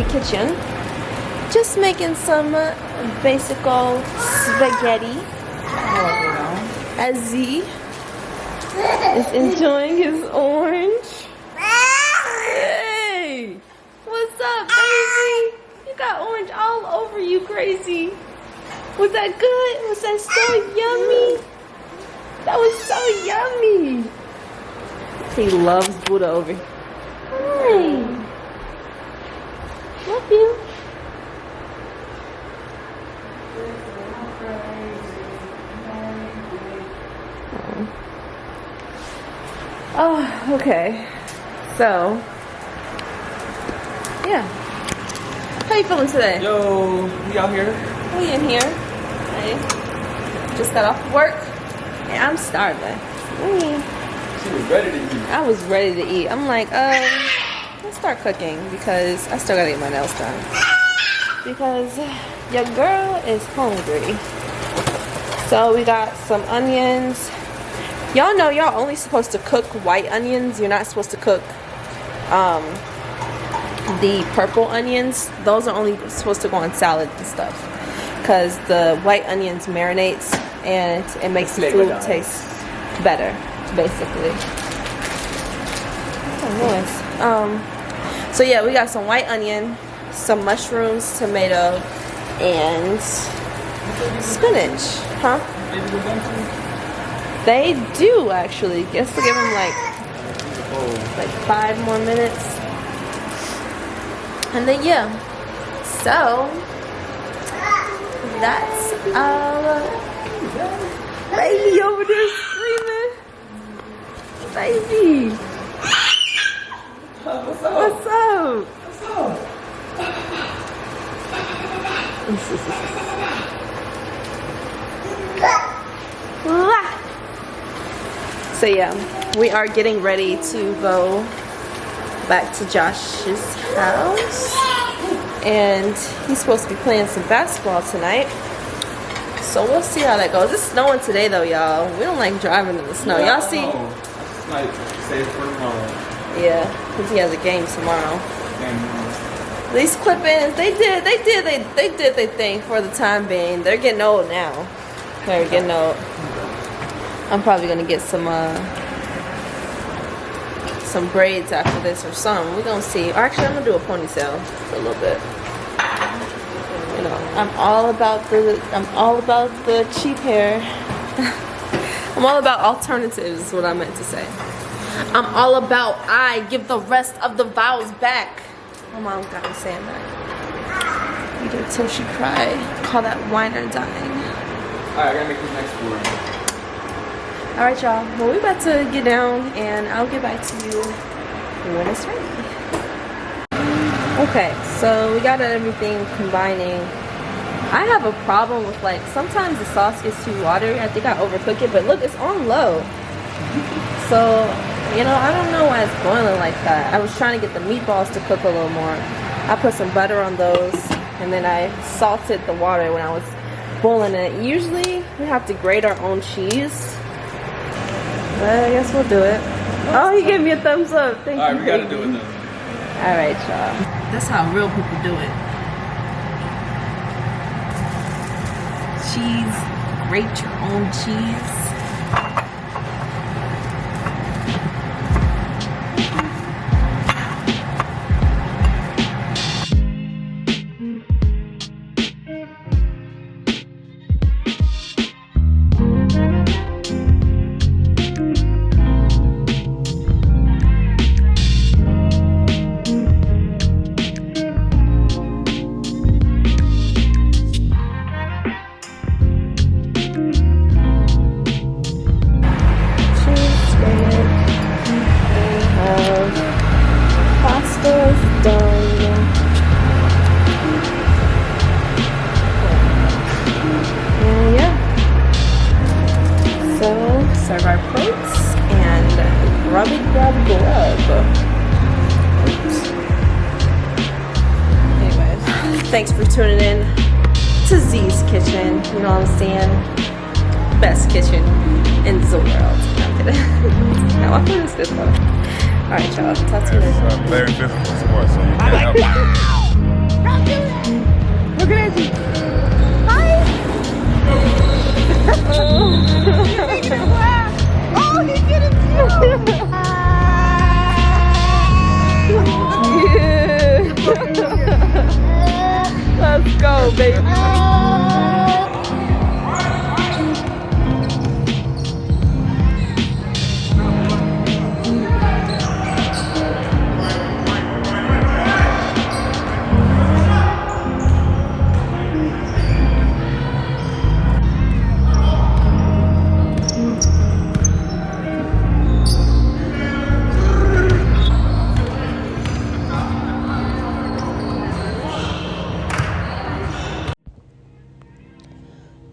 kitchen. Just making some basic old spaghetti. As Z is enjoying his orange. Hey! What's up, baby? You got orange all over you, crazy. Was that good? Was that so yummy? That was so yummy. He loves Buddha over here. Hi. Love you. Oh, okay. So, yeah. How you feeling today? Yo, we out here. We in here. Hey. Just got off work. And I'm starving. She was ready to eat. I was ready to eat. I'm like, let's start cooking because I still gotta get my nails done. Because your girl is hungry. So we got some onions. Y'all know y'all only supposed to cook white onions. You're not supposed to cook the purple onions. Those are only supposed to go on salads and stuff. Because the white onions marinates and it makes the food taste better, basically. Oh, nice. So yeah, we got some white onion, some mushrooms, tomato, and spinach. Huh? They do actually. Guess to give them like 5 more minutes. And then yeah. So that's baby over there screaming. Baby. What's up? What's up? What's up? So yeah, we are getting ready to go back to Josh's house. And he's supposed to be playing some basketball tonight. So we'll see how that goes. It's snowing today though, y'all. We don't like driving in the snow. Y'all see? It's like safe for tomorrow. Yeah, because he has a game tomorrow. These clip-ins, they did their thing for the time being. They're getting old now. They're getting old. I'm probably gonna get some braids after this or something. We're gonna see. Or actually, I'm gonna do a ponytail for a little bit. You know, I'm all about the cheap hair. I'm all about alternatives. Is what I meant to say. I'm all about I give the rest of the vowels back. My mom got me saying that. Eat her till she cry. Call that whiner dying. Alright, I gotta make this next one. Alright, y'all. Well, we're about to get down and I'll get back to you when it's ready. Okay, so we got everything combining. I have a problem with like sometimes the sauce gets too watery. I think I overcook it, but look, it's on low. So, you know, I don't know why it's boiling like that. I was trying to get the meatballs to cook a little more. I put some butter on those and then I salted the water when I was boiling it. Usually we have to grate our own cheese. But I guess we'll do it. Oh, he gave me a thumbs up. Thank you. Alright, we gotta do it then. Alright, y'all. That's how real people do it. Cheese. Grate your own cheese. Serve our plates and grubby grub. Anyways, thanks for tuning in to Z's Kitchen. You know what I'm saying? Best kitchen in the world. No, I'm kidding. No, I feel it's good though. Alright, y'all. Talk to you later. Larry Biffle was smart, so you can't help it. Look at Angie. Hi. Oh, he did it too. Yeah. Let's go, baby.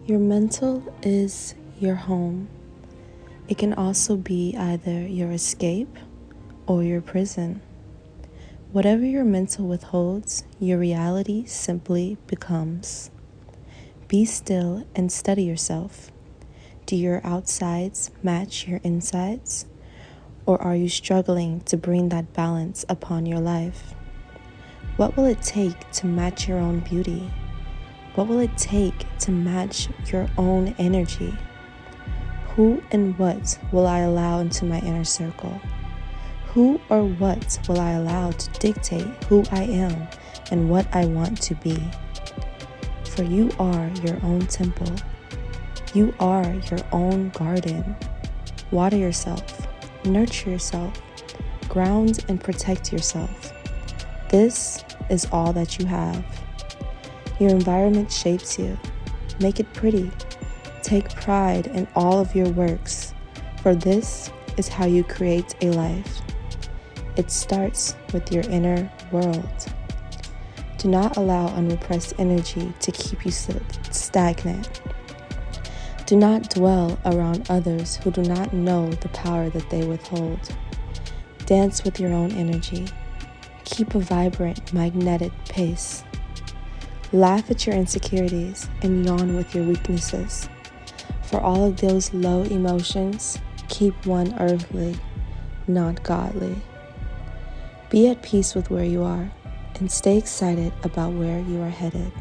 Your mental is your home. It can also be either your escape or your prison. Whatever your mental withholds, your reality simply becomes. Be still and study yourself. Do your outsides match your insides? Or are you struggling to bring that balance upon your life? What will it take to match your own beauty? What will it take to match your own energy? Who and what will I allow into my inner circle? Who or what will I allow to dictate who I am and what I want to be? For you are your own temple. You are your own garden. Water yourself, nurture yourself, ground and protect yourself. This is all that you have. Your environment shapes you. Make it pretty. Take pride in all of your works, for this is how you create a life. It starts with your inner world. Do not allow unrepressed energy to keep you stagnant. Do not dwell around others who do not know the power that they withhold. Dance with your own energy. Keep a vibrant, magnetic pace. Laugh at your insecurities and yawn with your weaknesses. For all of those low emotions, keep one earthly, not godly. Be at peace with where you are and stay excited about where you are headed.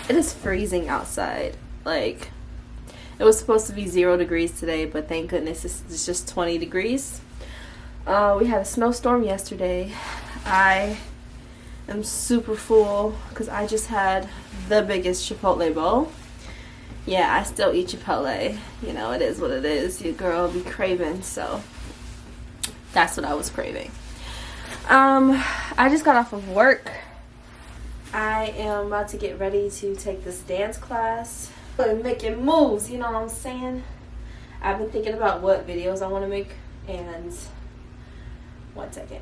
It is freezing outside. Like, it was supposed to be 0 degrees today, but thank goodness it's just 20 degrees. We had a snowstorm yesterday. I am super full because I just had the biggest Chipotle bowl. Yeah, I still eat Chipotle. You know, it is what it is. Your girl be craving, so that's what I was craving. I just got off of work. I am about to get ready to take this dance class. Making moves, you know what I'm saying? I've been thinking about what videos I want to make, and 1 second.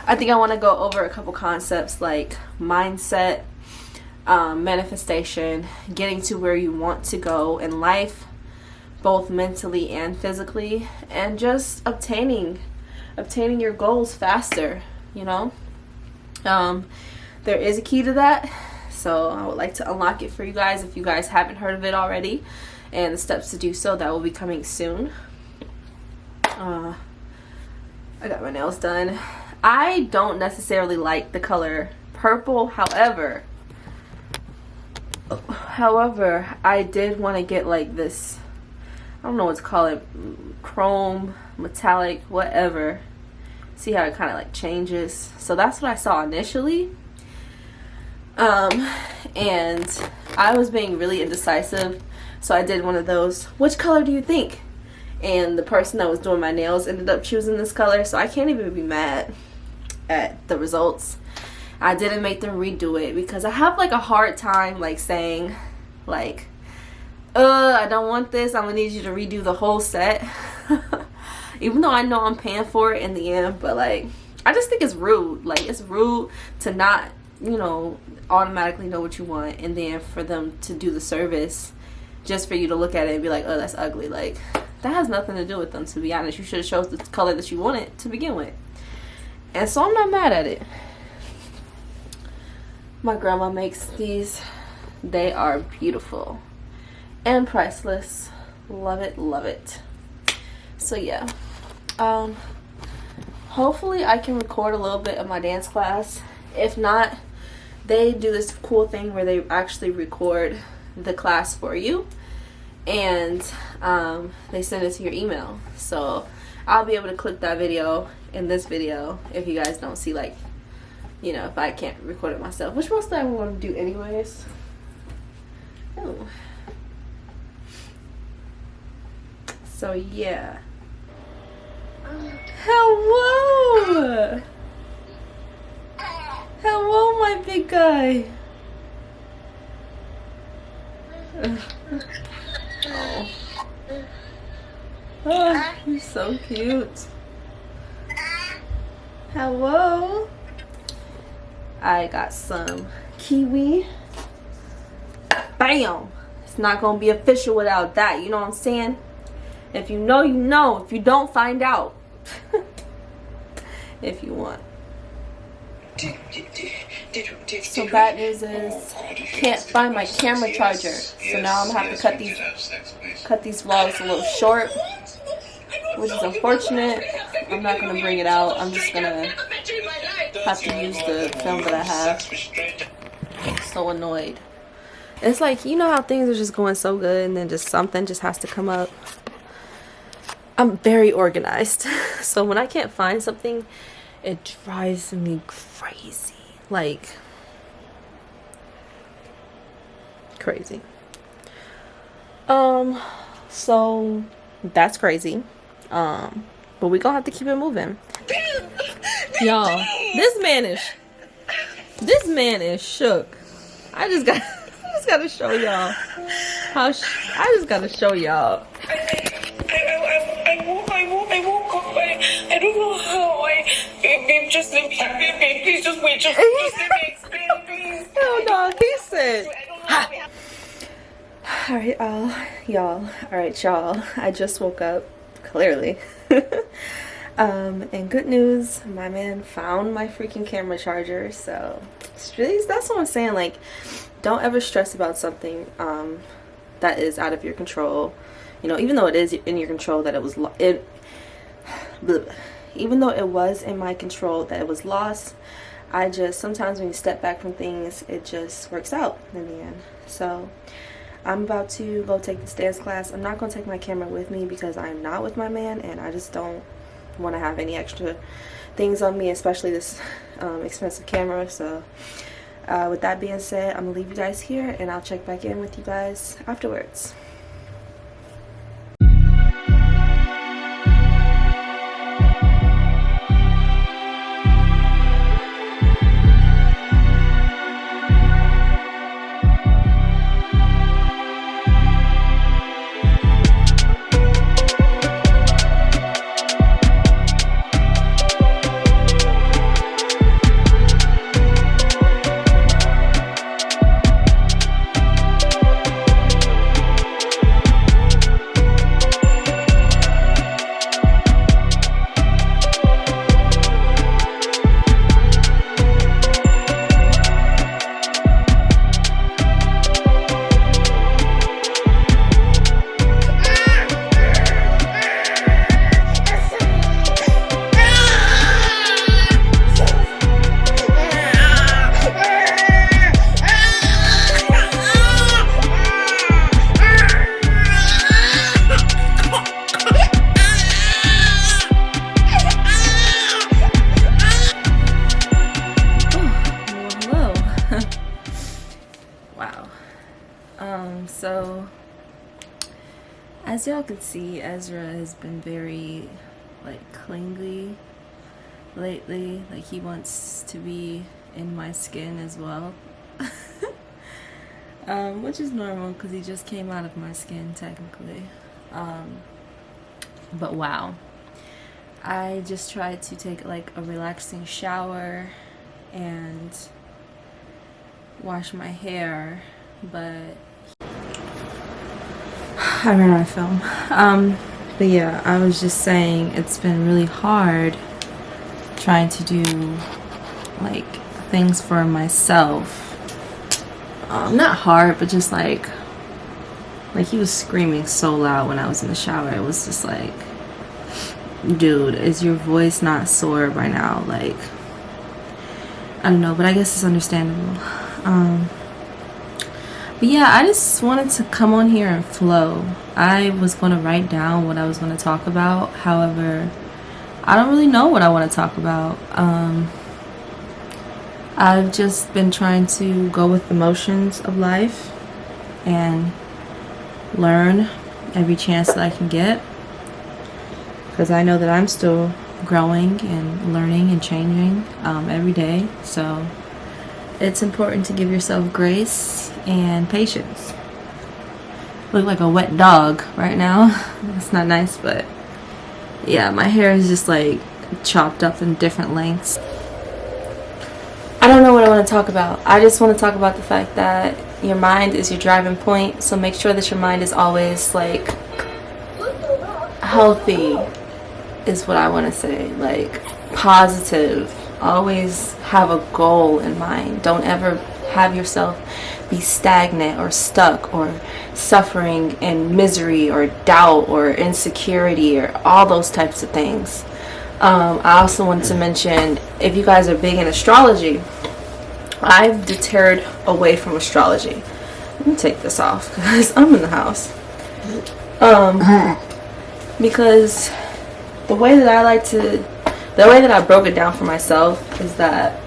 I think I want to go over a couple concepts like mindset, manifestation, getting to where you want to go in life, both mentally and physically, and just obtaining your goals faster, you know. There is a key to that, so I would like to unlock it for you guys if you guys haven't heard of it already, and the steps to do so that will be coming soon. I got my nails done. I don't necessarily like the color purple, however I did want to get like this, I don't know what to call it, chrome, metallic, whatever. See how it kind of like changes. So that's what I saw initially. And I was being really indecisive, so I did one of those, which color do you think? And the person that was doing my nails ended up choosing this color, so I can't even be mad at the results. I didn't make them redo it because I have like a hard time like saying like, I don't want this, I'm gonna need you to redo the whole set. Even though I know I'm paying for it in the end, but like I just think it's rude. Like, it's rude to not, you know, automatically know what you want, and then for them to do the service just for you to look at it and be like, oh, that's ugly. Like, that has nothing to do with them, to be honest. You should have chose the color that you wanted to begin with. And so I'm not mad at it. My grandma makes these. They are beautiful and priceless. Love it, love it. So yeah, hopefully I can record a little bit of my dance class. If not, they do this cool thing where they actually record the class for you, and they send it to your email. So I'll be able to click that video in this video if you guys don't see, like, you know, if I can't record it myself, which most of the time I'm going to do anyways. Oh. So yeah. Hello! Hello, my big guy. Oh. Oh, you're so cute. Hello. I got some kiwi. Bam! It's not gonna be official without that, you know what I'm saying? If you know, you know. If you don't, find out. If you want. So bad news is can't find my camera charger. So now I'm gonna have to cut these vlogs a little short, which is unfortunate. I'm not gonna bring it out. I'm just gonna have to use the film that I have. I'm so annoyed. It's like, you know how things are just going so good and then just something just has to come up. I'm very organized. So when I can't find something, it drives me crazy. Like, crazy. So that's crazy. But we gonna have to keep it moving. Y'all, this man is shook. I just gotta show y'all how I just gotta show y'all. I woke up. I don't know how. Babe, just let me. Babe, please just wait. Just let me explain, please. Oh no, he said. Alright, y'all. I just woke up, clearly. And good news, my man found my freaking camera charger. So that's what I'm saying. Like, don't ever stress about something that is out of your control. You know, even though it is in your control that even though it was in my control that it was lost, I just, sometimes when you step back from things, it just works out in the end. So I'm about to go take this dance class. I'm not going to take my camera with me because I'm not with my man, and I just don't want to have any extra things on me, especially this expensive camera. So with that being said, I'm going to leave you guys here, and I'll check back in with you guys afterwards. As y'all can see, Ezra has been very, like, clingy lately. Like, he wants to be in my skin as well. Which is normal because he just came out of my skin, technically. But wow. I just tried to take, like, a relaxing shower and wash my hair, but I ran out of film. But yeah, I was just saying it's been really hard trying to do like things for myself. Not hard, but just like he was screaming so loud when I was in the shower. It was just like, dude, is your voice not sore by now? Like, I don't know, but I guess it's understandable. But yeah, I just wanted to come on here and flow. I was going to write down what I was going to talk about. However, I don't really know what I want to talk about. I've just been trying to go with the motions of life and learn every chance that I can get. Because I know that I'm still growing and learning and changing every day. So it's important to give yourself grace and patience. Look like a wet dog right now. It's not nice, but yeah, my hair is just like chopped up in different lengths. I don't know what I want to talk about. I just want to talk about the fact that your mind is your driving point. So make sure that your mind is always like healthy, is what I want to say. Like positive. Always have a goal in mind. Don't ever have yourself be stagnant or stuck or suffering in misery or doubt or insecurity or all those types of things. I also wanted to mention, if you guys are big in astrology, I've deterred away from astrology. Let me take this off because I'm in the house. Because the way that I broke it down for myself is that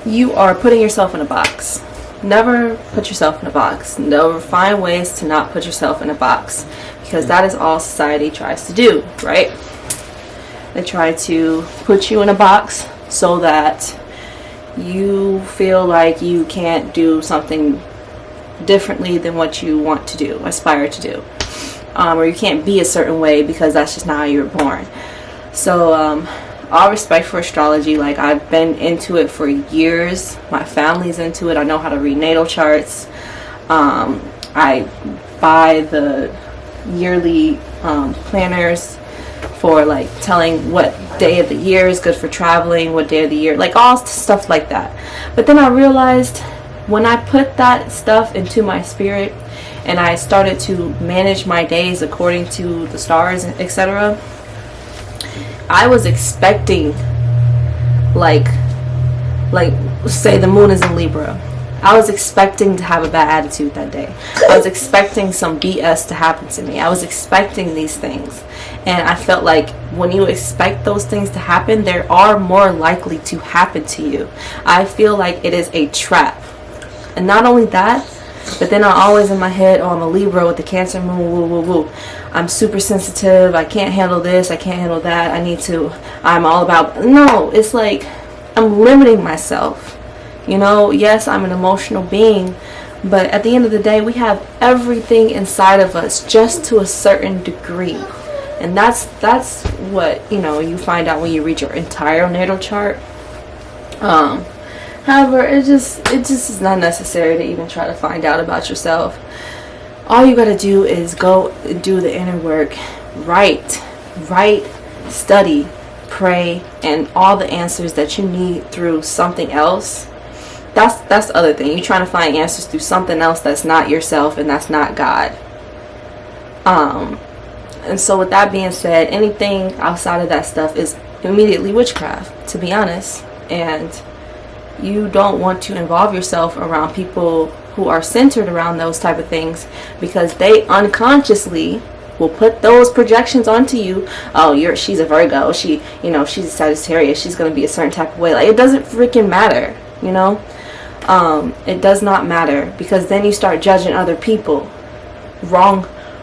you are putting yourself in a box. Never put yourself in a box. Never find ways to not put yourself in a box, because that is all society tries to do, right? They try to put you in a box so that you feel like you can't do something differently than what you want to do, aspire to do. Or you can't be a certain way because that's just not how you were born. So, all respect for astrology. Like, I've been into it for years. My family's into it. I know how to read natal charts. I buy the yearly planners for like telling what day of the year is good for traveling, what day of the year, like all stuff like that. But then I realized when I put that stuff into my spirit and I started to manage my days according to the stars, etc., I was expecting like say the moon is in Libra. I was expecting to have a bad attitude that day. I was expecting some BS to happen to me. I was expecting these things. And I felt like when you expect those things to happen, they are more likely to happen to you. I feel like it is a trap. And not only that, but then I'm always in my head, oh, I'm a Libra with the Cancer moon, woo, woo, woo. I'm super sensitive. I can't handle this. I can't handle that. I'm all about, no, it's like I'm limiting myself. You know, yes, I'm an emotional being, but at the end of the day, we have everything inside of us just to a certain degree. And that's what, you know, you find out when you read your entire natal chart. However, it just is not necessary to even try to find out about yourself. All you gotta do is go and do the inner work. Write, study, pray, and all the answers that you need through something else. That's the other thing. You're trying to find answers through something else that's not yourself and that's not God. And so with that being said, anything outside of that stuff is immediately witchcraft, to be honest. And you don't want to involve yourself around people who are centered around those type of things, because they unconsciously will put those projections onto you. Oh, she's a Virgo. She's a Sagittarius. She's going to be a certain type of way. Like, it doesn't freaking matter, you know? It does not matter, because then you start judging other people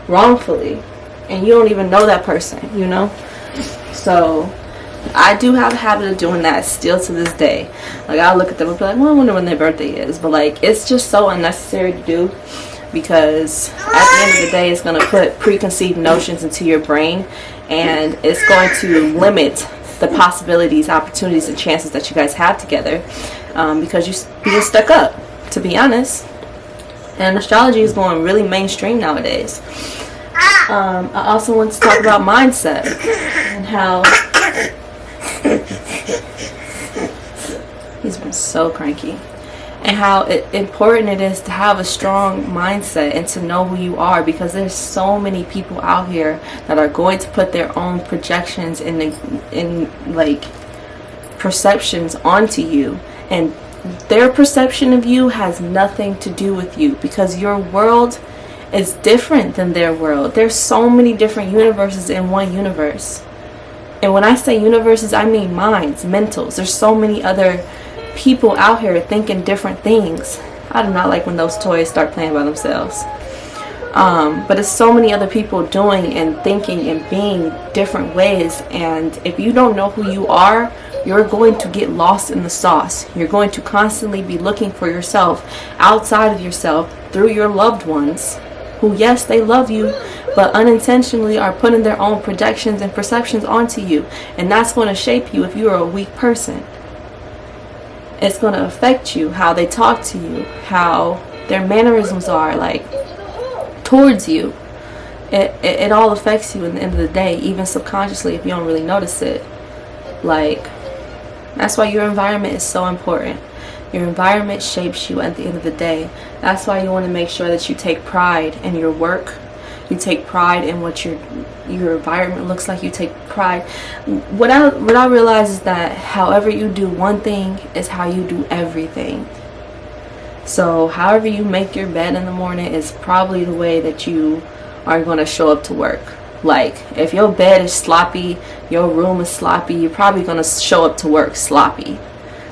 wrongfully, and you don't even know that person, you know. So I do have a habit of doing that still to this day. Like, I look at them and be like, well, I wonder when their birthday is. But like, it's just so unnecessary to do, because at the end of the day, it's going to put preconceived notions into your brain, and it's going to limit the possibilities, opportunities, and chances that you guys have together, because you're being stuck up, to be honest. And astrology is going really mainstream nowadays. I also want to talk about mindset and how he's been so cranky, and how important it is to have a strong mindset and to know who you are, because there's so many people out here that are going to put their own projections in like perceptions onto you, and their perception of you has nothing to do with you, because your world is different than their world. There's so many different universes in one universe. And when I say universes, I mean minds, mentals. There's so many other people out here thinking different things. I do not like when those toys start playing by themselves. But there's so many other people doing and thinking and being different ways. And if you don't know who you are, you're going to get lost in the sauce. You're going to constantly be looking for yourself outside of yourself through your loved ones, who, yes, they love you, but unintentionally are putting their own projections and perceptions onto you. And that's going to shape you if you're a weak person. It's going to affect you, how they talk to you, how their mannerisms are, like, towards you. It all affects you in the end of the day, even subconsciously if you don't really notice it. Like, that's why your environment is so important. Your environment shapes you at the end of the day. That's why you want to make sure that you take pride in your work. You take pride in what your environment looks like. You take pride. What I realize is that however you do one thing is how you do everything. So however you make your bed in the morning is probably the way that you are going to show up to work. Like, if your bed is sloppy, your room is sloppy, you're probably going to show up to work sloppy.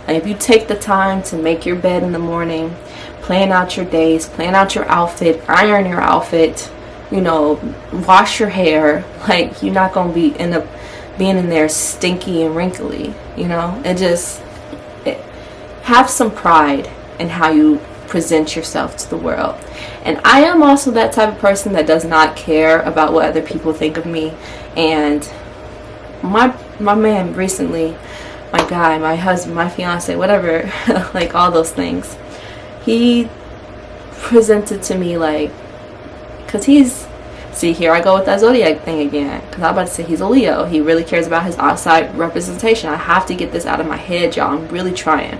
And if you take the time to make your bed in the morning, plan out your days, plan out your outfit, iron your outfit, you know, wash your hair, like, you're not going to end up being in there stinky and wrinkly, you know. Have some pride in how you present yourself to the world. And I am also that type of person that does not care about what other people think of me. And my man recently, my guy, my husband, my fiance, whatever, like all those things, he presented to me like, because see, here I go with that zodiac thing again, because I'm about to say he's a Leo. He really cares about his outside representation. I have to get this out of my head, y'all. I'm really trying.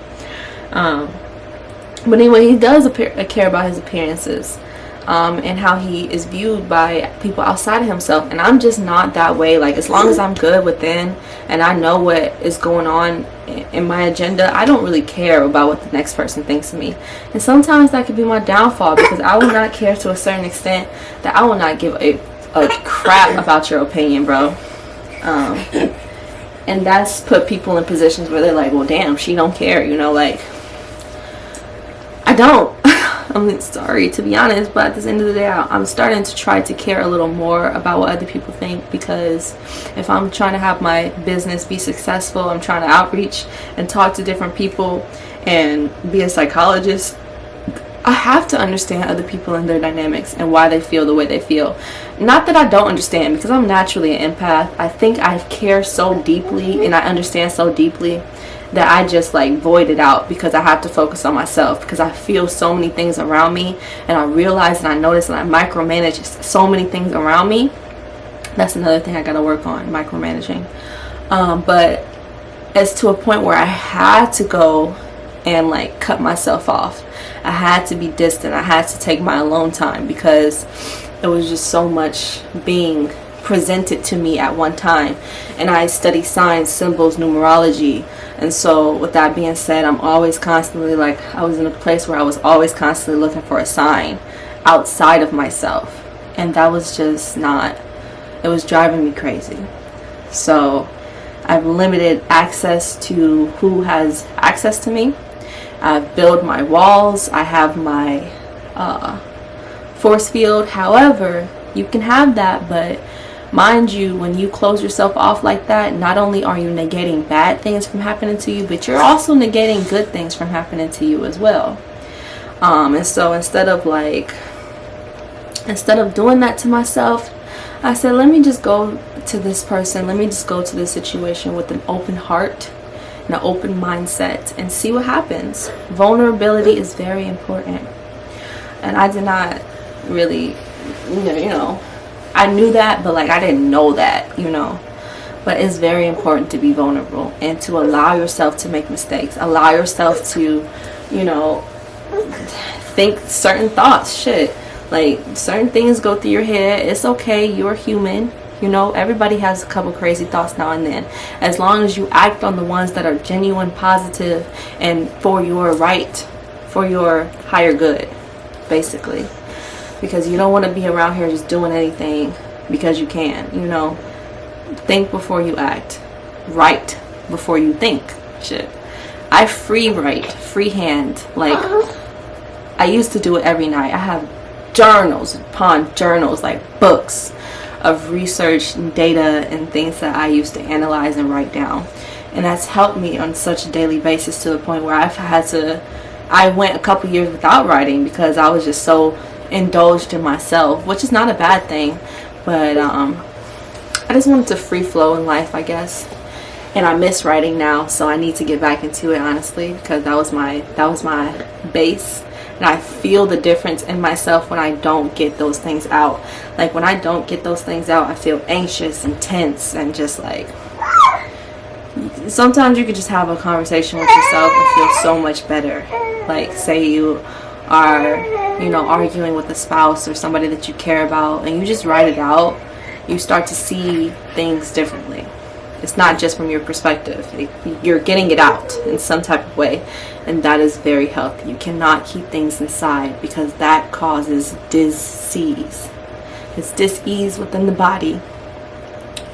But anyway, he does care about his appearances, and how he is viewed by people outside of himself. And I'm just not that way. Like, as long as I'm good within and I know what is going on in my agenda, I don't really care about what the next person thinks of me. And sometimes that could be my downfall, because I will not care to a certain extent that I will not give a crap about your opinion, bro. And that's put people in positions where they're like, well, damn, she don't care, you know, like, I don't. I'm sorry to be honest, but at the end of the day, I'm starting to try to care a little more about what other people think, because if I'm trying to have my business be successful, I'm trying to outreach and talk to different people and be a psychologist, I have to understand other people and their dynamics and why they feel the way they feel. Not that I don't understand, because I'm naturally an empath. I think I care so deeply and I understand so deeply that I just like void it out, because I have to focus on myself, because I feel so many things around me, and I realize and I notice and I micromanage so many things around me. That's another thing I gotta work on, micromanaging. But it's to a point where I had to go and like cut myself off. I had to be distant. I had to take my alone time, because it was just so much being presented to me at one time. And I study signs, symbols, numerology. And so with that being said, I'm always constantly like, I was in a place where I was always constantly looking for a sign outside of myself. And that was just not, it was driving me crazy. So I've limited access to who has access to me. I've built my walls. I have my force field. However, You can have that, but mind you, when you close yourself off like that, not only are you negating bad things from happening to you, but you're also negating good things from happening to you as well. And so instead of doing that to myself, I said, let me just go to this person, let me just go to this situation with an open heart and an open mindset and see what happens. Vulnerability is very important. And I did not really, I knew that, but I didn't know that, But it's very important to be vulnerable and to allow yourself to make mistakes. Allow yourself to, think certain thoughts. Certain things go through your head. It's okay. You're human. Everybody has a couple crazy thoughts now and then. As long as you act on the ones that are genuine, positive, and for your right, for your higher good, basically. Because you don't want to be around here just doing anything because you can, Think before you act. Write before you think. I freehand. I used to do it every night. I have journals upon journals, books of research and data and things that I used to analyze and write down. And that's helped me on such a daily basis to the point where I went a couple years without writing because I was just so indulged in myself, which is not a bad thing, but I just wanted to free flow in life, I guess. And I miss writing now, so I need to get back into it, honestly, because that was my base. And I feel the difference in myself when I don't get those things out. When I don't get those things out, I feel anxious and tense and just sometimes you could just have a conversation with yourself and feel so much better. Say you are, arguing with a spouse or somebody that you care about, and you just write it out, you start to see things differently. It's not just from your perspective. You're getting it out in some type of way, and that is very healthy. You cannot keep things inside because that causes disease. It's dis-ease within the body.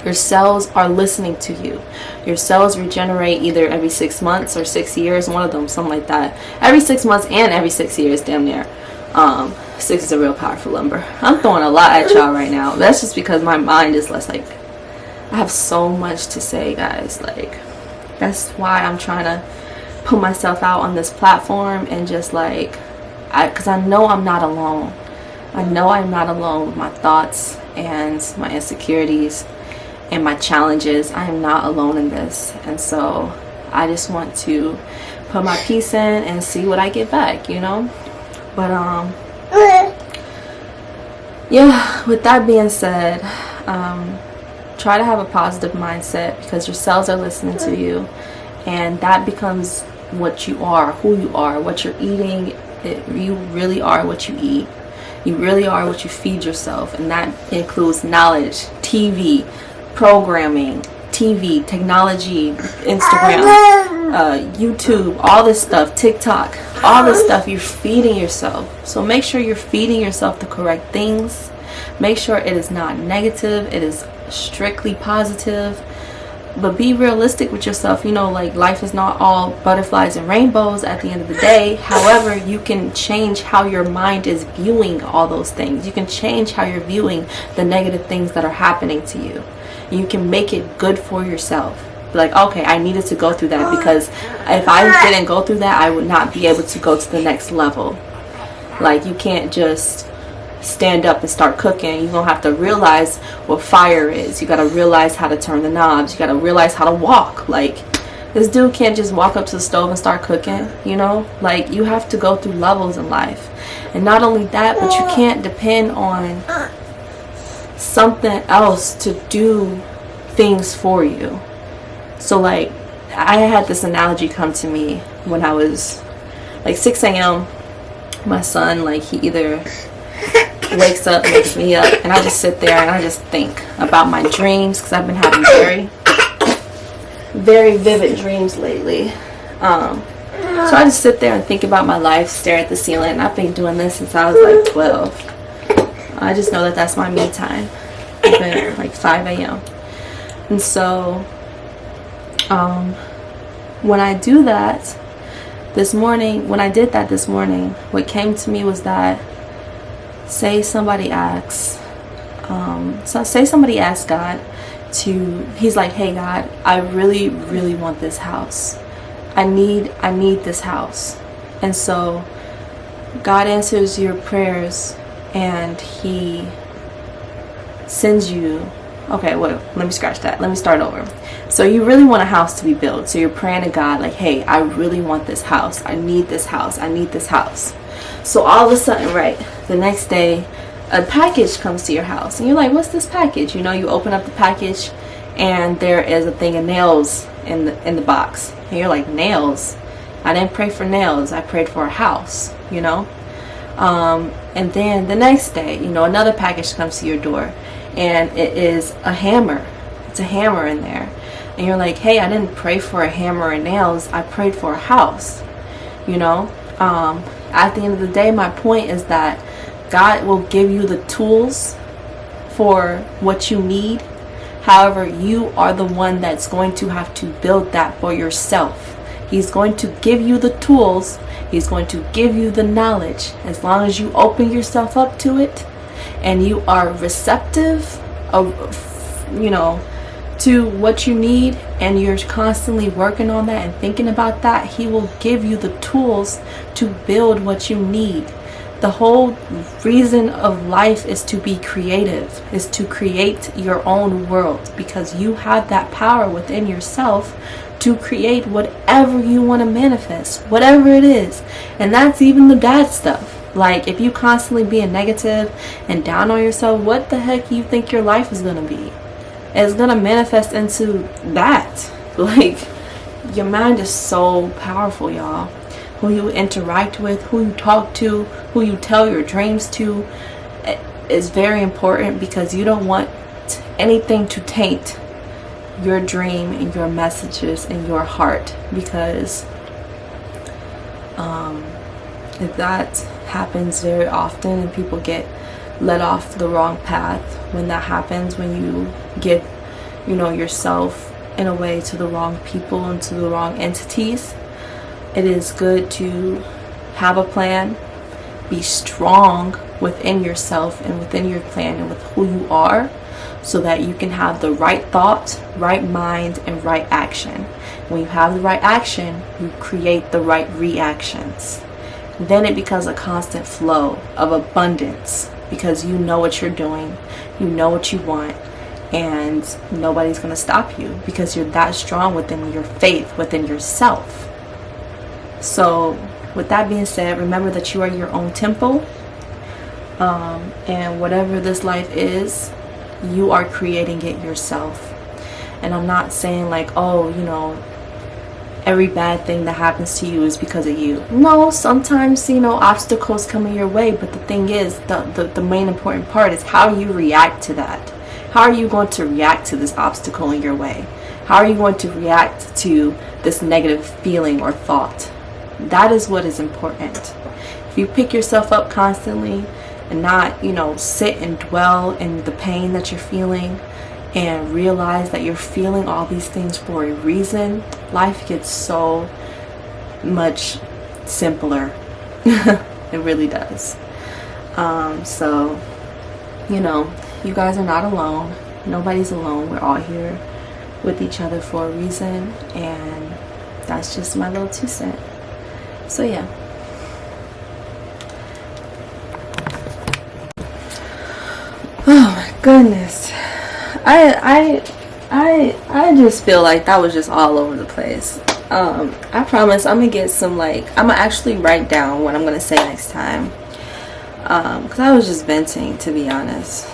Your cells are listening to you. Your cells regenerate either every 6 months or 6 years, one of them, something like that. Every 6 months and every 6 years, damn near. 6 is a real powerful number. I'm throwing a lot at y'all right now. That's just because my mind is less I have so much to say, guys. That's why I'm trying to put myself out on this platform and just because I know I'm not alone. I know I'm not alone with my thoughts and my insecurities and my challenges. I am not alone in this. And so I just want to put my piece in and see what I get back, But yeah, with that being said, try to have a positive mindset because your cells are listening to you, and that becomes what you are, who you are, what you're eating. You really are what you eat. You really are what you feed yourself, and that includes knowledge, TV, programming, TV, technology, Instagram, YouTube, all this stuff, TikTok, all this stuff. You're feeding yourself. So make sure you're feeding yourself the correct things. Make sure it is not negative. It is strictly positive. But be realistic with yourself. Life is not all butterflies and rainbows at the end of the day. However, you can change how your mind is viewing all those things. You can change how you're viewing the negative things that are happening to you. You can make it good for yourself. Okay, I needed to go through that because if I didn't go through that, I would not be able to go to the next level. You can't just stand up and start cooking. You're gonna have to realize what fire is. You gotta realize how to turn the knobs. You gotta realize how to walk. This dude can't just walk up to the stove and start cooking, you have to go through levels in life. And not only that, but you can't depend on something else to do things for you. So I had this analogy come to me when I was 6 a.m. My son, he either wakes up, wakes me up, and I just sit there and I just think about my dreams because I've been having very, very vivid dreams lately. So I just sit there and think about my life, stare at the ceiling, and I've been doing this since I was 12. I just know that that's my me time. It's been 5 a.m. And so when I do that this morning, what came to me was that, say somebody asks, So say somebody asks God he's like, hey God, I really, really want this house. I need this house. And so God answers your prayers and he sends you, okay, well, let me scratch that. Let me start over. So you really want a house to be built. So you're praying to God like, hey, I really want this house. I need this house. I need this house. So all of a sudden, right, the next day, a package comes to your house. And you're like, what's this package? You know, you open up the package and there is a thing of nails in the box. And you're like, nails? I didn't pray for nails. I prayed for a house, you know? And then the next day, you know, another package comes to your door and it is a hammer. It's a hammer in there. And you're like, hey, I didn't pray for a hammer and nails. I prayed for a house, you know? At the end of the day, my point is that God will give you the tools for what you need. However, you are the one that's going to have to build that for yourself. He's going to give you the tools. He's going to give you the knowledge. As long as you open yourself up to it and you are receptive of, you know, to what you need, and you're constantly working on that and thinking about that, he will give you the tools to build what you need. The whole reason of life is to be creative, is to create your own world, because you have that power within yourself to create whatever you want to manifest, whatever it is. And that's even the bad stuff. Like, if you constantly being negative and down on yourself, what the heck you think your life is going to be? It's going to manifest into that. Like, your mind is so powerful, y'all. Who you interact with, who you talk to, who you tell your dreams to is very important, because you don't want anything to taint your dream and your messages in your heart. Because if that happens very often and people get led off the wrong path, when that happens, when you give, you know, yourself in a way to the wrong people and to the wrong entities, it is good to have a plan, be strong within yourself and within your plan and with who you are, so that you can have the right thought, right mind, and right action. When you have the right action, you create the right reactions. Then it becomes a constant flow of abundance, because you know what you're doing, you know what you want, and nobody's going to stop you, because you're that strong within your faith, within yourself. So with that being said, remember that you are your own temple, and whatever this life is, you are creating it yourself. And I'm not saying like, oh, you know, every bad thing that happens to you is because of you. No, sometimes, you know, obstacles come in your way, but the thing is, the main important part is how you react to that. How are you going to react to this obstacle in your way? How are you going to react to this negative feeling or thought? That is what is important. If you pick yourself up constantly and not, you know, sit and dwell in the pain that you're feeling and realize that you're feeling all these things for a reason, life gets so much simpler. It really does. So, you know, you guys are not alone. Nobody's alone. We're all here with each other for a reason, and that's just my little 2 cents. So yeah. Oh my goodness. I just feel like that was just all over the place. I promise I'm gonna get some, like, I'm gonna actually write down what I'm gonna say next time. Because I was just venting, to be honest.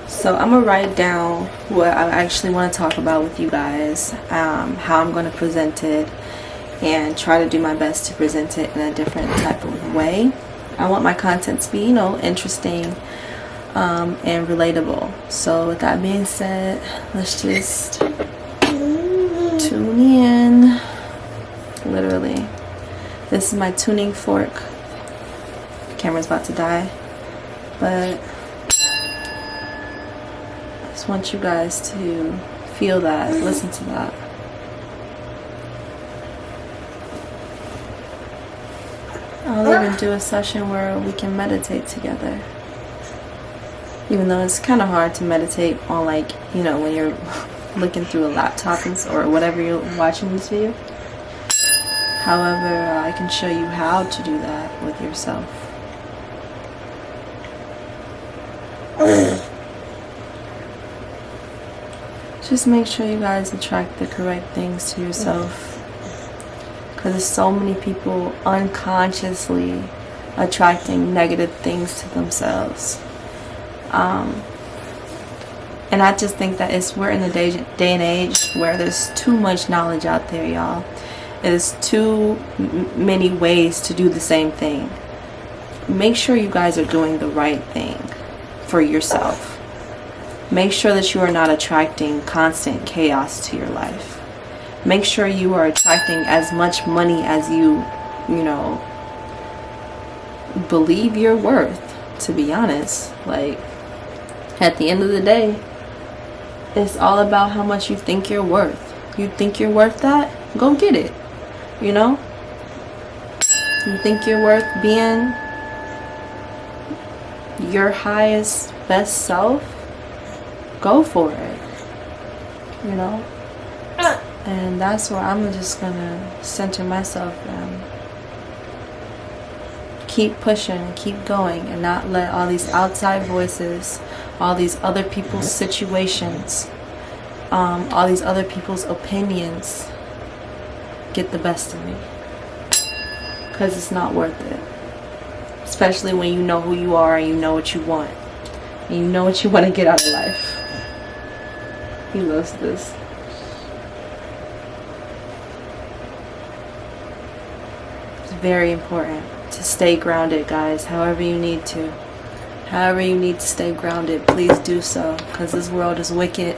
So I'm gonna write down what I actually want to talk about with you guys, how I'm gonna present it, and try to do my best to present it in a different type of way. I want my content to be, you know, interesting and relatable. So with that being said, let's just tune in. Literally, this is my tuning fork. The camera's about to die, but I just want you guys to feel that, listen to that. I'll even do a session where we can meditate together. Even though it's kind of hard to meditate on, like, you know, when you're looking through a laptop or whatever you're watching this video. However, I can show you how to do that with yourself. Just make sure you guys attract the correct things to yourself. Because there's so many people unconsciously attracting negative things to themselves. And I just think that we're in the day and age where there's too much knowledge out there, y'all. There's too many ways to do the same thing. Make sure you guys are doing the right thing for yourself. Make sure that you are not attracting constant chaos to your life. Make sure you are attracting as much money as you know, believe you're worth, to be honest. Like, at the end of the day, it's all about how much you think you're worth. You think you're worth that? Go get it. You know? You think you're worth being your highest, best self? Go for it. You know? And that's where I'm just gonna center myself and keep pushing and keep going and not let all these outside voices, all these other people's situations, all these other people's opinions get the best of me. Because it's not worth it. Especially when you know who you are and you know what you want. And you know what you want to get out of life. He loves this. It's very important to stay grounded, guys. However you need to. However you need to stay grounded, please do so. Because this world is wicked.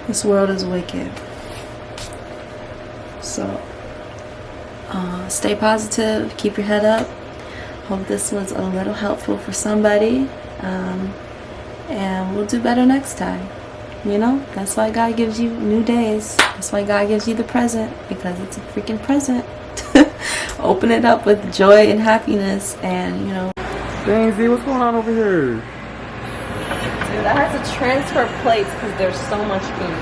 This world is wicked. So, stay positive. Keep your head up. Hope this was a little helpful for somebody. And we'll do better next time. You know, that's why God gives you new days. That's why God gives you the present, because it's a freaking present. Open it up with joy and happiness, and, you know. Dang, Z, what's going on over here? Dude, I had to transfer plates because there's so much food.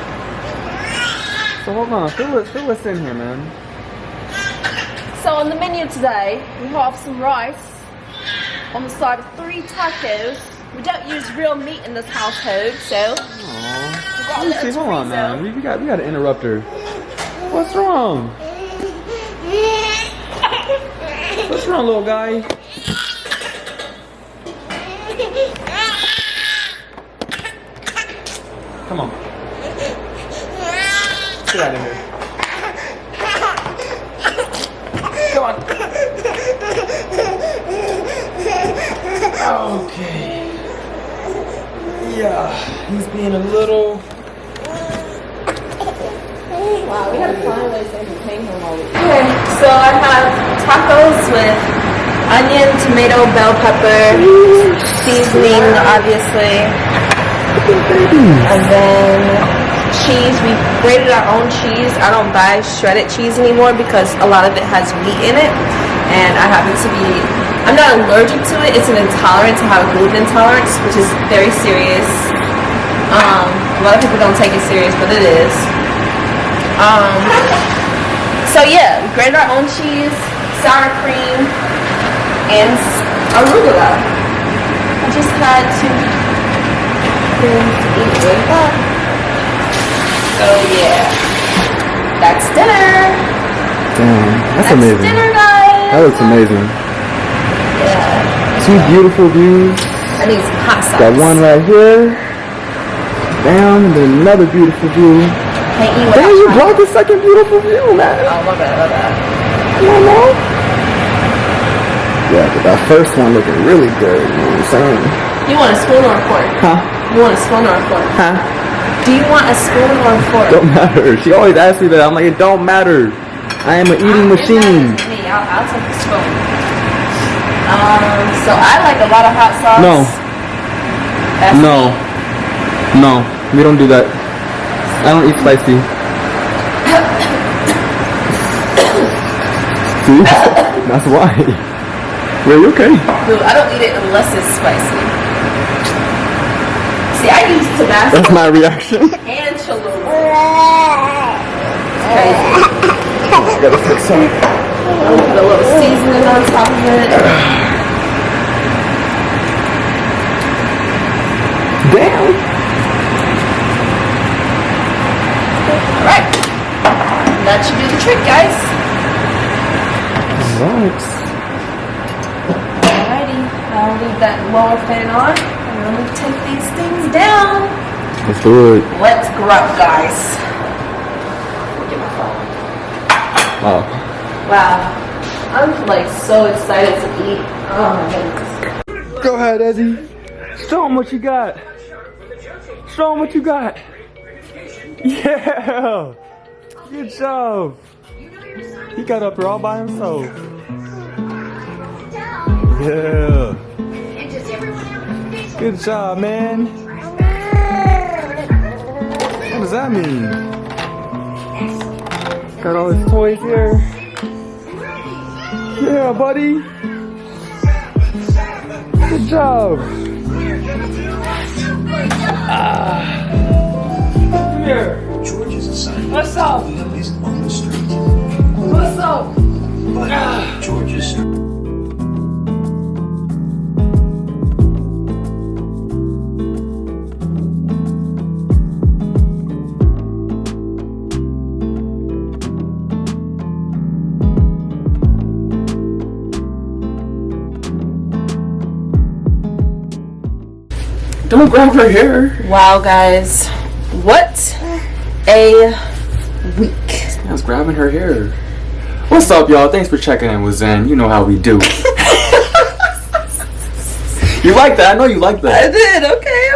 So hold on, fill us in here, man. So on the menu today, we have some rice on the side of 3 tacos. We don't use real meat in this household, so. Let me see, hold on, man. We got to interrupt her. What's wrong? What's wrong, little guy? Come on. Get out of here. Come on. Okay. Yeah, he's being a little. Wow, we gotta find ways to entertain him all week. Okay, so I have tacos with onion, tomato, bell pepper, seasoning, obviously, and then cheese. We grated our own cheese. I don't buy shredded cheese anymore because a lot of it has wheat in it, and I happen to be, I'm not allergic to it. It's an intolerance. I have a gluten intolerance, which is very serious. A lot of people don't take it serious, but it is. So yeah, we grated our own cheese, sour cream, and arugula. I just had 2 things to eat with that. So yeah, that's dinner. Damn, that's amazing. Dinner, guys. That looks amazing. Yeah. 2 beautiful views. I need some hot sauce. Got one right here. Down, and then another beautiful view. Can't eat without Damn, you trying. brought the second beautiful view, man. Oh, love that, love that. Come on, man. Yeah, but that first one looking really good, you know what I'm saying? You want a spoon or a fork? Huh? You want a spoon or a fork? Huh? Do you want a spoon or a fork? Don't matter. She always asks me that. I'm like, it don't matter. I am an eating machine. Me. I'll take the spoon. So I like a lot of hot sauce. No. That's No. me. No, we don't do that. I don't eat spicy. See? That's why. Well, you okay? Dude, I don't eat it unless it's spicy. See, I use Tabasco That's my reaction. and Cholula. It's crazy. Gotta fix some. I'll put a little seasoning on top of it. Damn. Alright. That should do the trick, guys. Right. Alrighty. I'll leave that lower fan on. And I'm going to take these things down. Let's do it. Let's grunt, guys. Get my phone. Oh. Wow. I'm like so excited to eat. Oh my goodness. Go ahead, Ezzy. Show him what you got. Show him what you got. Yeah. Good job. He got up here all by himself. Yeah. Good job, man. What does that mean? Got all his toys here. Yeah, buddy. Good job. Come here. George is assigned What's up? families on the street. What's up? But George is Don't grab her hair. Wow, guys. What a week. I was grabbing her hair. What's up, y'all? Thanks for checking in with Zen. You know how we do. You like that? I know you like I that. did. Okay.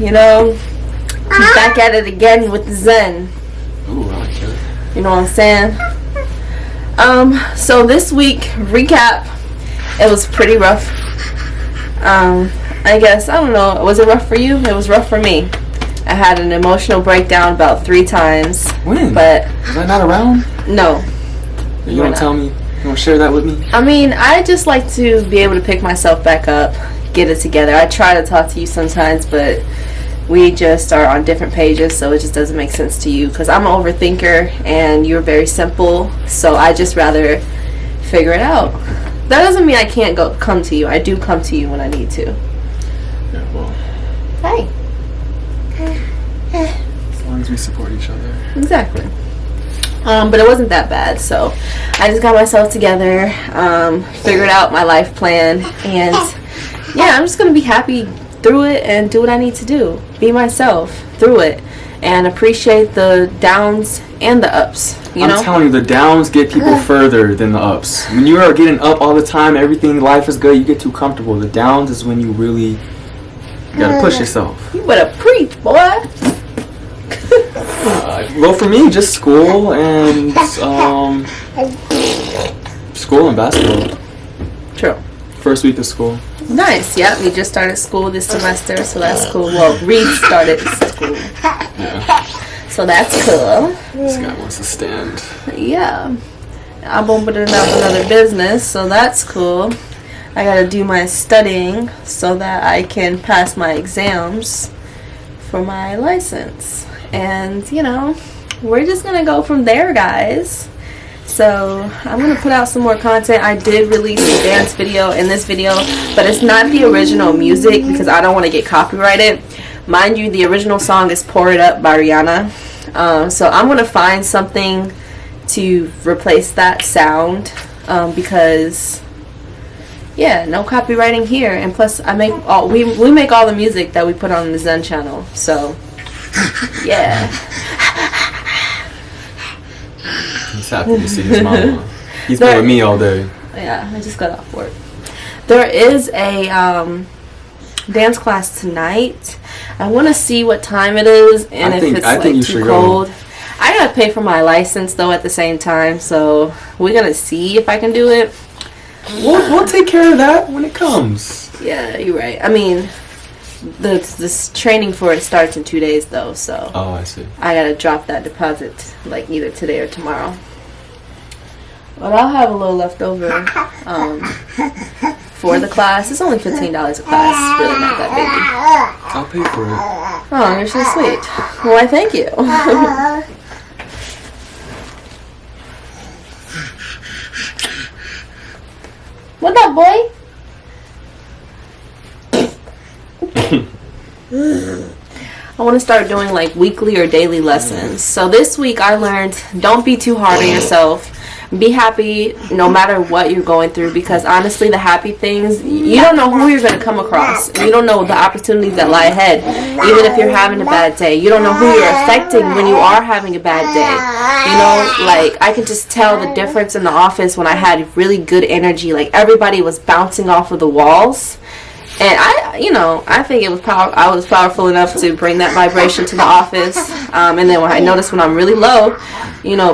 You know, he's back at it again with the Zen. Ooh, I like that. You know what I'm saying? So this week, recap, it was pretty rough. I guess, I don't know, was it rough for you? It was rough for me. I had an emotional breakdown about 3 times. When? But, Was I not around? no. You don't tell me? You don't share that with me? I mean, I just like to be able to pick myself back up, get it together. I try to talk to you sometimes, but we just are on different pages, so it just doesn't make sense to you. Because I'm an overthinker, and you're very simple, so I just rather figure it out. That doesn't mean I can't come to you. I do come to you when I need to. Yeah, well, Hey. as long as we support each other. Exactly. But it wasn't that bad, so I just got myself together, figured out my life plan, and yeah, I'm just gonna be happy through it and do what I need to do. Be myself through it and appreciate the downs and the ups. You know? I'm telling you, the downs get people further than the ups. When you are getting up all the time, everything, life is good, you get too comfortable. The downs is when you really gotta push yourself. You better preach, boy. Well, for me, just school and basketball. True. First week of school. Nice. Yep. We just started school this semester, so that's cool. Well, Reed started school, Yeah. so that's cool. This guy wants to stand. Yeah. I'm opening up another business, so that's cool. I gotta do my studying so that I can pass my exams for my license. And, you know, we're just gonna go from there, guys. So, I'm gonna put out some more content. I did release a dance video in this video, but it's not the original music because I don't want to get copyrighted. Mind you, the original song is Pour It Up by Rihanna. So, I'm gonna find something to replace that sound because yeah, no copywriting here, and plus I make all we make all the music that we put on the Zen channel, so yeah. He's happy to see his mama. He's been with me all day. Yeah, I just got off work. There is a dance class tonight. I want to see what time it is and if it's like too cold. I gotta pay for my license though at the same time, so we're gonna see if I can do it. We'll take care of that when it comes. Yeah, you're right. I mean, this training for it starts in 2 days though, so Oh, I see. I gotta drop that deposit like either today or tomorrow. But I'll have a little left over for the class. It's only $15 a class. It's really not that big. I'll pay for it. Oh, you're so sweet. Why, thank you. What up, boy? I want to start doing like weekly or daily lessons. So this week I learned, don't be too hard on yourself. Be happy no matter what you're going through, because honestly the happy things, you don't know who you're going to come across. You don't know the opportunities that lie ahead. Even if you're having a bad day, you don't know who you're affecting when you are having a bad day. You know, like I can just tell the difference in the office when I had really good energy. Like everybody was bouncing off of the walls. And I think it was I was powerful enough to bring that vibration to the office. And then when I notice when I'm really low,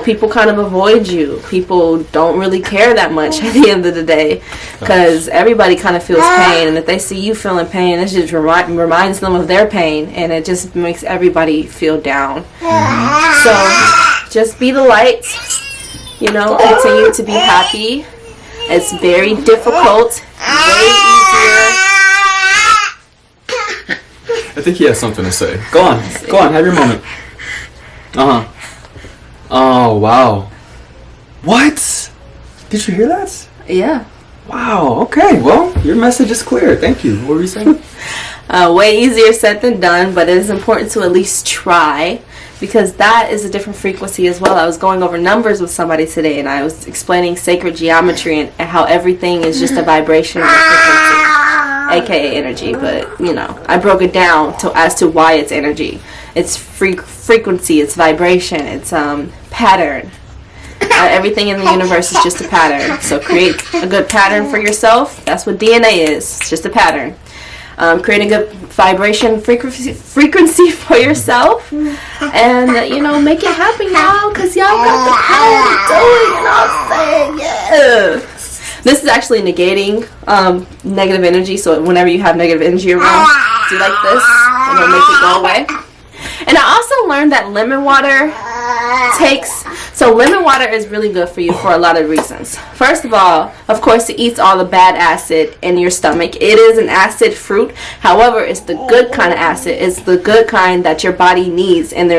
people kind of avoid you. People don't really care that much at the end of the day, because everybody kind of feels pain. And if they see you feeling pain, it just reminds them of their pain. And it just makes everybody feel down. So just be the light, continue to be happy. It's very difficult, very easier. I think he has something to say. Go on, have your moment. Oh, wow. What? Did you hear that? Yeah. Wow, okay, well, your message is clear. Thank you. What were you saying? Way easier said than done, but it is important to at least try, because that is a different frequency as well. I was going over numbers with somebody today, and I was explaining sacred geometry and how everything is just a vibration of a frequency, aka energy. But I broke it down as to why it's energy. It's frequency, it's vibration, it's pattern. Everything in the universe is just a pattern. So create a good pattern for yourself. That's what DNA is. It's just a pattern. Create a good vibration frequency for yourself, and make it happen, y'all, because y'all got the power to do it. You know what I'm saying? Yeah. This is actually negating negative energy. So whenever you have negative energy around, do like this, and it'll make it go away. And I also learned that lemon water lemon water is really good for you for a lot of reasons. First of all, of course, it eats all the bad acid in your stomach. It is an acid fruit. However, it's the good kind of acid. It's the good kind that your body needs and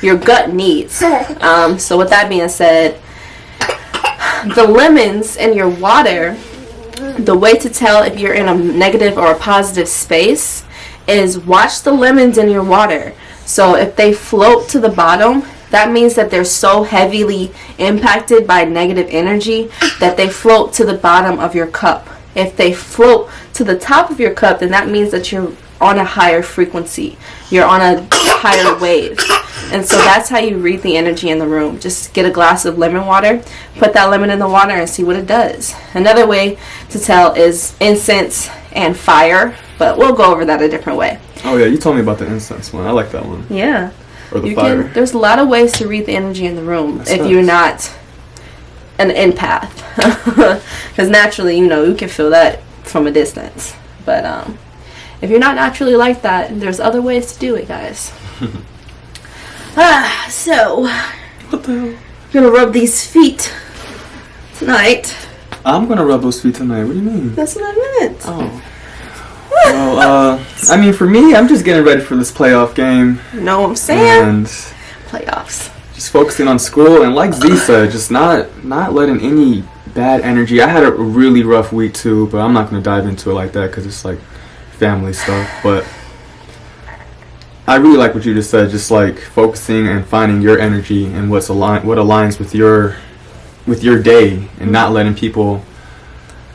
your gut needs. So with that being said, the lemons in your water, the way to tell if you're in a negative or a positive space is watch the lemons in your water. So if they float to the bottom, that means that they're so heavily impacted by negative energy that they float to the bottom of your cup. If they float to the top of your cup, then that means that you're on a higher frequency. You're on a higher wave. And so that's how you read the energy in the room. Just get a glass of lemon water, put that lemon in the water, and see what it does. Another way to tell is incense and fire, but we'll go over that a different way. Oh yeah, you told me about the incense one. I like that one. Yeah. Or the fire. There's a lot of ways to read the energy in the room if you're not an empath. Because naturally, you can feel that from a distance. But if you're not naturally like that, there's other ways to do it, guys. So What the hell? I'm gonna rub these feet tonight. I'm gonna rub those feet tonight. What do you mean? That's what I meant. Oh. Well, for me, I'm just getting ready for this playoff game. You know what I'm saying? And Playoffs. just focusing on school, and like Z said, just not letting any bad energy. I had a really rough week too, but I'm not gonna dive into it like that because it's like family stuff. But I really like what you just said, just like focusing and finding your energy and what aligns with your day, and not letting people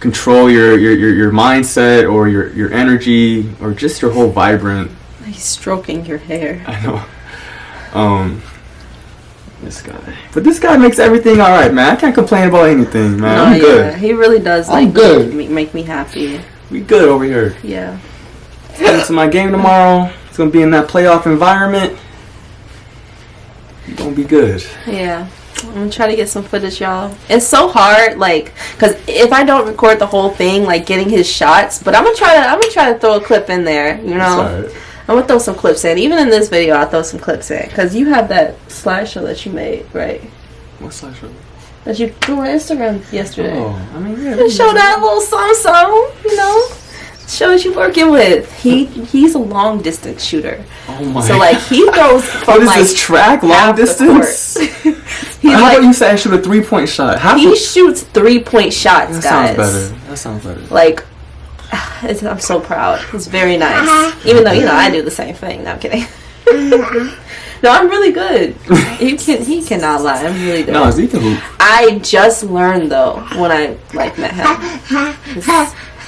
control your mindset or your energy or just your whole vibrant. He's stroking your hair. I know. This guy makes everything all right, man. I can't complain about anything, man. I'm good. He really does. I'm good. Make me happy. We good over here. Yeah. Going to my game tomorrow. It's gonna be in that playoff environment. You're gonna be good. Yeah. I'm gonna try to get some footage, y'all. It's so hard, because if I don't record the whole thing, getting his shots, but I'm gonna try to throw a clip in there, That's all right. I'm gonna throw some clips in. Even in this video, I'll throw some clips in, because you have that slideshow that you made, right? What slideshow? that you threw on Instagram yesterday. Oh, I mean, yeah. Just show that little something, you know. Show what you working with. He's a long distance shooter. Oh my. So like he throws from what is like this track long distance? He's How like, about you say I shoot a 3-point shot? he shoots 3-point shots, that guys. sounds better. That sounds better. Like, I'm so proud. It's very nice. Even though, you know, I do the same thing. No, I'm kidding. No, I'm really good. He cannot lie. I'm really good. No, Zeke can hoop. I just learned, though, when I, like, met him.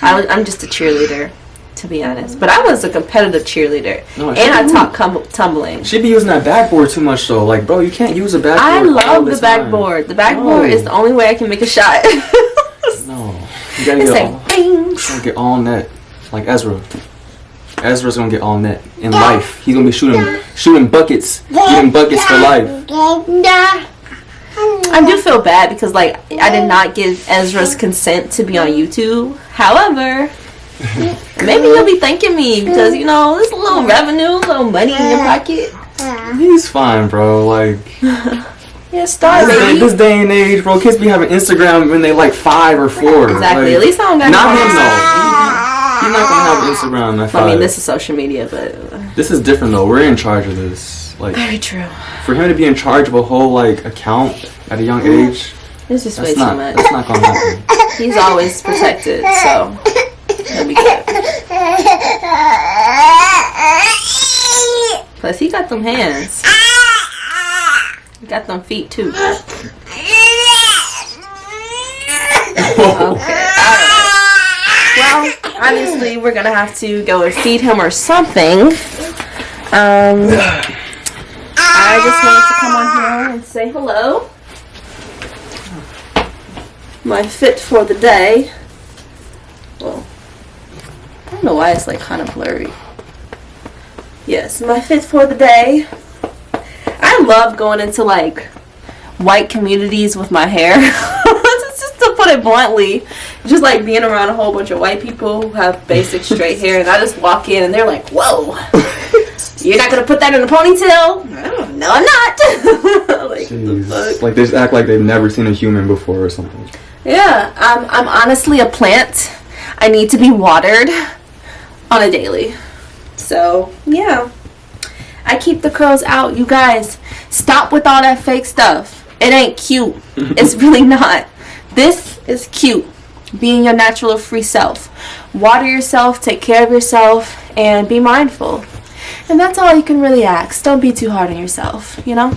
I'm just a cheerleader, to be honest. But I was a competitive cheerleader. No, and I taught tumbling. She be using that backboard too much, though. Like, bro, you can't use a backboard. I love all the the time. backboard. The backboard is the only way I can make a shot. No. You gotta It's get like, all, bing. you gotta get all net. Like Ezra. Ezra's gonna get all net in life. He's gonna be shooting buckets. Getting buckets for life. I do feel bad because, like, I did not give Ezra's consent to be on YouTube. However, maybe he'll be thanking me because, you know, there's a little revenue, a little money in your pocket. He's fine, bro. Like, Yeah, star baby. this day and age, bro, kids be having Instagram when they like 5 or 4. Exactly. Like, At least I don't got not no him phone. though. He's not gonna have Instagram at 5. I mean, this is social media, but This is different though. We're in charge of this. Like, very true. for him to be in charge of a whole like account at a young age, It's just way that's too not much. that's not gonna happen. He's always protected, so that'll be good. Plus, he got them hands. He got them feet too. Okay. Well, obviously, we're gonna have to go and feed him or something. I just wanted to come on here and say hello. My fit for the day. Well, I don't know why it's like kind of blurry. Yes, my fit for the day. I love going into like white communities with my hair. Just to put it bluntly, just like being around a whole bunch of white people who have basic straight hair, and I just walk in and they're like, "Whoa, you're not gonna put that in a ponytail?" No, I'm not. Like, the fuck? Like they just act like they've never seen a human before or something. Yeah, I'm honestly a plant. I need to be watered on a daily. So, yeah. I keep the curls out. You guys, stop with all that fake stuff. It ain't cute. It's really not. This is cute. Being your natural free self. Water yourself, take care of yourself, and be mindful. And that's all you can really ask. Don't be too hard on yourself, you know?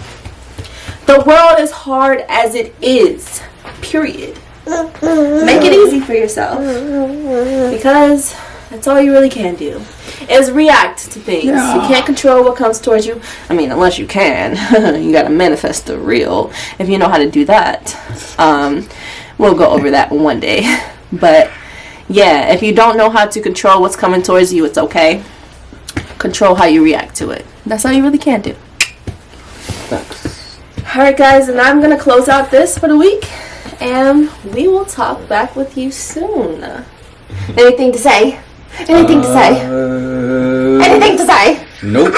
The world is hard as it is. Period. Make it easy for yourself. Because that's all you really can do. Is react to things. Yeah. You can't control what comes towards you. I mean, unless you can. You gotta manifest the real. If you know how to do that. We'll go over that one day. But yeah, if you don't know how to control what's coming towards you, it's okay. Control how you react to it. That's all you really can do. Alright guys, and I'm gonna close out this for the week. And we will talk back with you soon. Anything to say? Anything to say? Anything to say? Nope.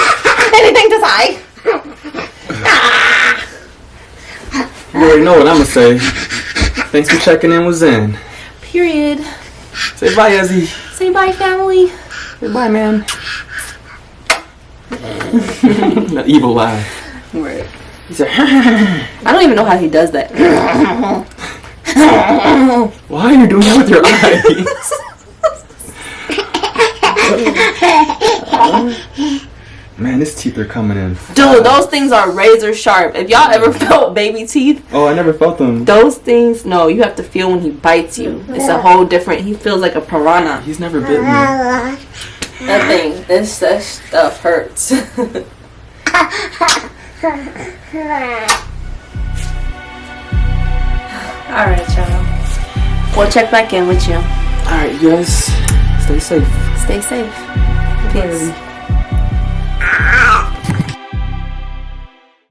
Anything to say? You already know what I'm gonna say. Thanks for checking in with Zen. Period. Say bye, Ezzy. Say bye, family. Say bye, man. That evil laugh. Right. He said, I don't even know how he does that. why are you doing that with your eyes? Man, his teeth are coming in. Dude, those things are razor sharp. If y'all ever felt baby teeth, Oh, I never felt them. those things, no, you have to feel when he bites you. It's a whole different, he feels like a piranha. He's never bit me. That thing, that stuff hurts. Alright, y'all. We'll check back in with you. Alright, you guys. Stay safe. Stay safe. Peace.